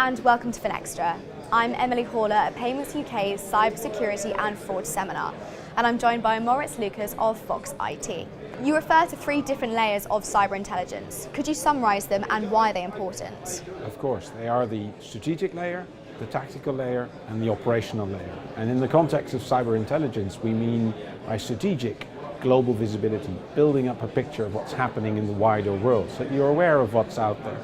and welcome to Finextra. I'm Emily Haller at Payments UK's Cybersecurity and Fraud Seminar, and I'm joined by Maurits Lucas of FoxIT. You refer to 3 different layers of cyber intelligence. Could you summarise them and why are they important? Of course, they are the strategic layer, the tactical layer, and the operational layer. And in the context of cyber intelligence, we mean by strategic, global visibility, building up a picture of what's happening in the wider world so that you're aware of what's out there.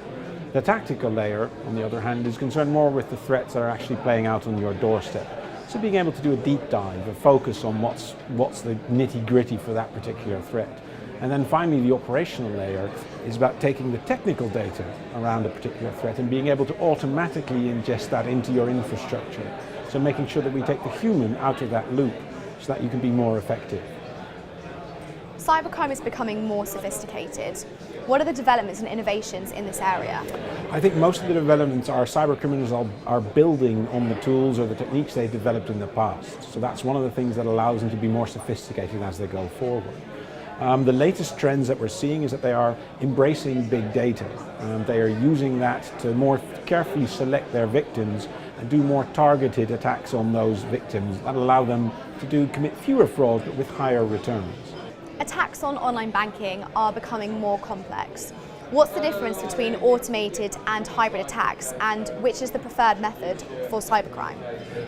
The tactical layer, on the other hand, is concerned more with the threats that are actually playing out on your doorstep. So being able to do a deep dive, a focus on what's the nitty-gritty for that particular threat. And then finally, the operational layer is about taking the technical data around a particular threat and being able to automatically ingest that into your infrastructure. So making sure that we take the human out of that loop so that you can be more effective. Cybercrime is becoming more sophisticated. What are the developments and innovations in this area? I think most of the developments are cyber criminals are building on the tools or the techniques they developed in the past. So that's one of the things that allows them to be more sophisticated as they go forward. The latest trends that we're seeing is that they are embracing big data. They are using that to more carefully select their victims and do more targeted attacks on those victims that allow them to commit fewer frauds but with higher returns. Attacks on online banking are becoming more complex. What's the difference between automated and hybrid attacks, and which is the preferred method for cybercrime?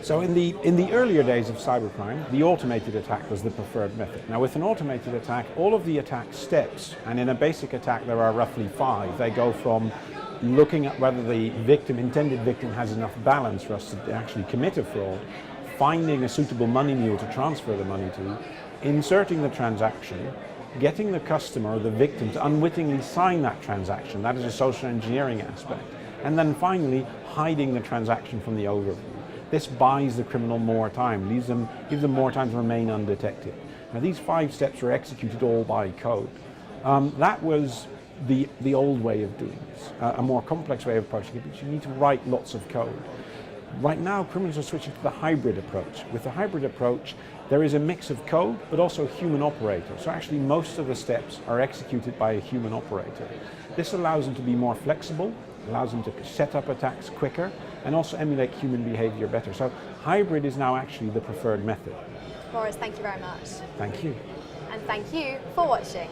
So in the earlier days of cybercrime, the automated attack was the preferred method. Now with an automated attack, all of the attack steps, and in a basic attack there are roughly 5. They go from looking at whether the intended victim has enough balance for us to actually commit a fraud, finding a suitable money mule to transfer the money to, inserting the transaction, getting the customer or the victim to unwittingly sign that transaction. That is a social engineering aspect. And then finally, hiding the transaction from the overview. This buys the criminal more time, gives them more time to remain undetected. Now these 5 steps are executed all by code. That was the old way of doing this, a more complex way of approaching it, but you need to write lots of code. Right now, criminals are switching to the hybrid approach. With the hybrid approach, there is a mix of code, but also human operator. So actually, most of the steps are executed by a human operator. This allows them to be more flexible, allows them to set up attacks quicker, and also emulate human behavior better. So hybrid is now actually the preferred method. Maurits, thank you very much. Thank you. And thank you for watching.